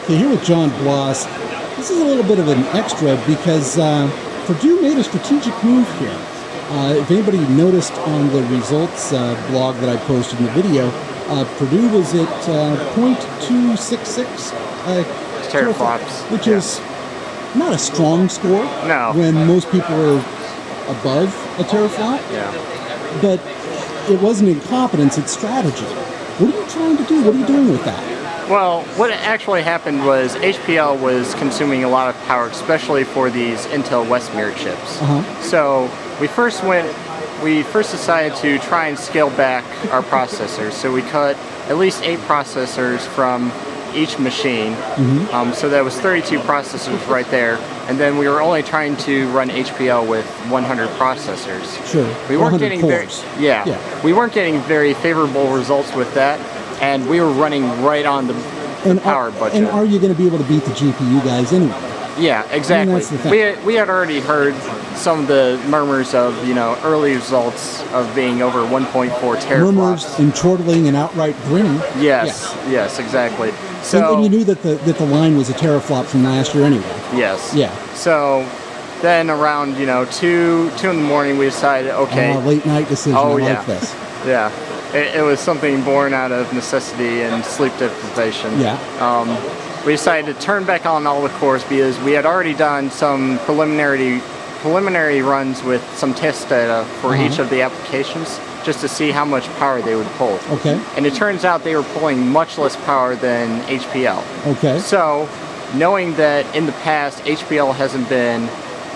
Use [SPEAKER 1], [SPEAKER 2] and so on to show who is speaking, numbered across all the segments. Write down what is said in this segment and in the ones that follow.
[SPEAKER 1] Okay, here with John Bloss. This is a little bit of an extra because Purdue made a strategic move here. If anybody noticed on the results blog that I posted in the video, Purdue was at .266
[SPEAKER 2] teraflops,
[SPEAKER 1] which is not a strong score.
[SPEAKER 2] No.
[SPEAKER 1] When most people are above a teraflop.
[SPEAKER 2] Yeah.
[SPEAKER 1] But it wasn't incompetence, it's strategy. What are you trying to do? What are you doing with that?
[SPEAKER 2] Well, what actually happened was HPL was consuming a lot of power, especially for these Intel Westmere chips. So we first decided to try and scale back our processors. So we cut at least 8 processors from each machine. So that was 32 processors right there. And then we were only trying to run HPL with 100 processors.
[SPEAKER 1] Sure.
[SPEAKER 2] We weren't getting
[SPEAKER 1] cores.
[SPEAKER 2] we weren't getting very favorable results with that, and we were running right on the power budget.
[SPEAKER 1] And are you going to be able to beat the GPU guys anyway?
[SPEAKER 2] Yeah, exactly.
[SPEAKER 1] That's the thing.
[SPEAKER 2] We had already heard some of the murmurs of early results of being over 1.4 teraflops.
[SPEAKER 1] Murmurs and chortling and outright grinning.
[SPEAKER 2] Yes, exactly. So
[SPEAKER 1] and you knew that the line was a teraflop from last year anyway.
[SPEAKER 2] Yes.
[SPEAKER 1] Yeah.
[SPEAKER 2] So then around 2 in the morning we decided, okay.
[SPEAKER 1] Late night decision. I like this.
[SPEAKER 2] Yeah. It was something born out of necessity and sleep deprivation.
[SPEAKER 1] Yeah.
[SPEAKER 2] We decided to turn back on all the cores because we had already done some preliminary runs with some test data for each of the applications, just to see how much power they would pull.
[SPEAKER 1] Okay.
[SPEAKER 2] And it turns out they were pulling much less power than HPL.
[SPEAKER 1] Okay.
[SPEAKER 2] So, knowing that in the past HPL hasn't been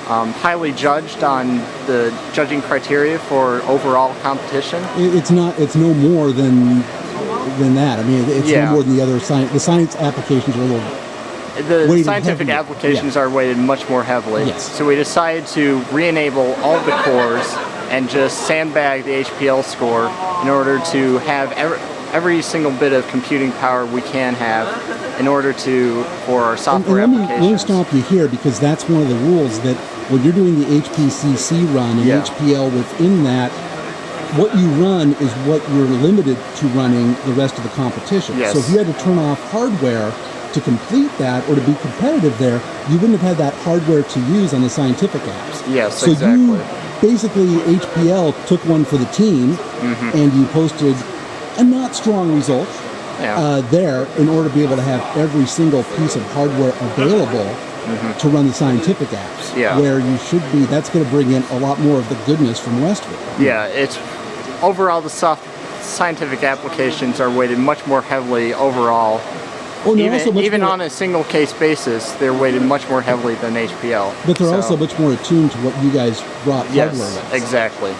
[SPEAKER 2] highly judged on the judging criteria for overall competition.
[SPEAKER 1] It's no more than that. I mean, it's no more than the other science. The science applications are a little.
[SPEAKER 2] The scientific applications are weighted much more heavily.
[SPEAKER 1] Yes.
[SPEAKER 2] So we decided to re-enable all the cores and just sandbag the HPL score in order to have every single bit of computing power we can have in order for our software applications.
[SPEAKER 1] Let me stop you here, because that's one of the rules, that when you're doing the HPCC run and HPL within that, what you run is what you're limited to running the rest of the competition.
[SPEAKER 2] Yes.
[SPEAKER 1] So if you had to turn off hardware to complete that or to be competitive there, you wouldn't have had that hardware to use on the scientific apps.
[SPEAKER 2] Yes,
[SPEAKER 1] so
[SPEAKER 2] exactly.
[SPEAKER 1] You basically, HPL took one for the team, and you posted a not strong result there in order to be able to have every single piece of hardware available to run the scientific apps. Where you should be, that's going to bring in a lot more of the goodness from Westwood.
[SPEAKER 2] Yeah, it's overall the scientific applications are weighted much more heavily overall.
[SPEAKER 1] Well,
[SPEAKER 2] even on a single case basis, they're weighted much more heavily than HPL.
[SPEAKER 1] But they're also much more attuned to what you guys brought hardware with.
[SPEAKER 2] Exactly.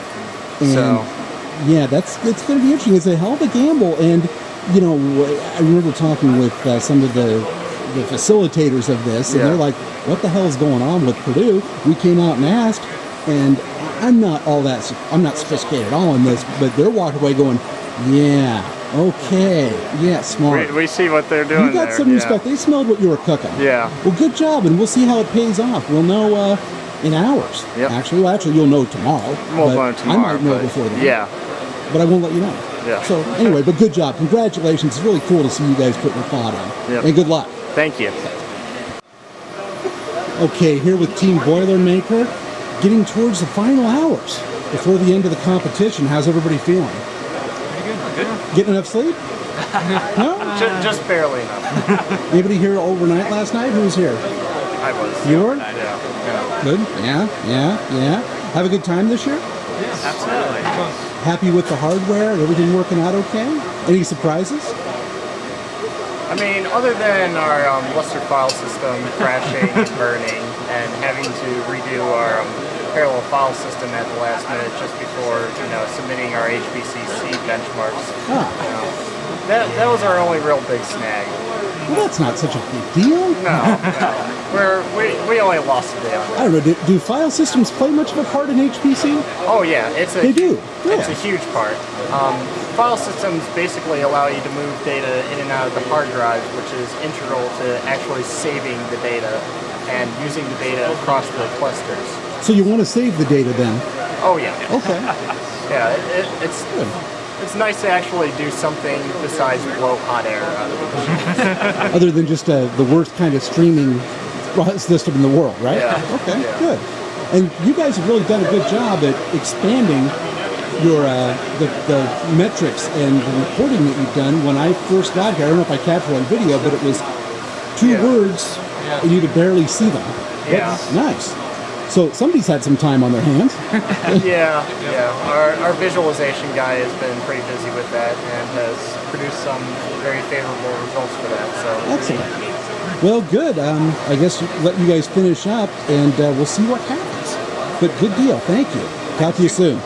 [SPEAKER 1] And it's going to be interesting. It's a hell of a gamble. And, I remember talking with some of the facilitators of this, and they're like, what the hell is going on with Purdue? We came out and asked, and I'm not sophisticated at all in this, but they're walking away going, smart.
[SPEAKER 2] We see what they're doing.
[SPEAKER 1] You got some respect. They smelled what you were cooking.
[SPEAKER 2] Yeah.
[SPEAKER 1] Well, good job, and we'll see how it pays off. We'll know in hours.
[SPEAKER 2] Yep.
[SPEAKER 1] Actually, you'll know tomorrow.
[SPEAKER 2] We'll know tomorrow.
[SPEAKER 1] I might know before then.
[SPEAKER 2] Yeah.
[SPEAKER 1] But I won't let you know.
[SPEAKER 2] Yeah.
[SPEAKER 1] So anyway, but good job. Congratulations. It's really cool to see you guys putting the thought in.
[SPEAKER 2] Yep.
[SPEAKER 1] And good luck.
[SPEAKER 2] Thank you.
[SPEAKER 1] Okay, here with Team Boilermaker, getting towards the final hours before the end of the competition. How's everybody feeling?
[SPEAKER 3] Good.
[SPEAKER 1] Getting enough sleep? No?
[SPEAKER 2] Just barely enough.
[SPEAKER 1] Anybody here overnight last night? Who was here?
[SPEAKER 2] I was.
[SPEAKER 1] You were?
[SPEAKER 2] Yeah.
[SPEAKER 1] Good? Yeah. Have a good time this year?
[SPEAKER 3] Yes.
[SPEAKER 2] Absolutely.
[SPEAKER 1] Happy with the hardware? Everything working out okay? Any surprises?
[SPEAKER 2] I mean, other than our Lustre file system crashing and burning and having to redo our parallel file system at the last minute just before, submitting our HPCC benchmarks. That was our only real big snag.
[SPEAKER 1] Well, that's not such a big deal.
[SPEAKER 2] No. We only lost a day on that.
[SPEAKER 1] I don't know, do file systems play much of a part in HPC?
[SPEAKER 2] Oh yeah,
[SPEAKER 1] they do. Yeah.
[SPEAKER 2] It's a huge part. File systems basically allow you to move data in and out of the hard drive, which is integral to actually saving the data and using the data across the clusters.
[SPEAKER 1] So you want to save the data then?
[SPEAKER 2] Oh yeah.
[SPEAKER 1] Okay.
[SPEAKER 2] Yeah, it's
[SPEAKER 1] good.
[SPEAKER 2] it's nice to actually do something besides blow hot air out of the machine.
[SPEAKER 1] Other than just the worst kind of streaming system in the world, right?
[SPEAKER 2] Yeah.
[SPEAKER 1] Okay,
[SPEAKER 2] Yeah.
[SPEAKER 1] good. And you guys have really done a good job at expanding your the metrics and the reporting that you've done. When I first got here, I don't know if I captured it on video, but it was 2 words and you could barely see them.
[SPEAKER 2] Yeah.
[SPEAKER 1] That's nice. So somebody's had some time on their hands.
[SPEAKER 2] Yeah. Our visualization guy has been pretty busy with that and has produced some very favorable results for that. So
[SPEAKER 1] Excellent. Well, good. I guess let you guys finish up, and we'll see what happens. But good deal. Thank you. Talk to you soon.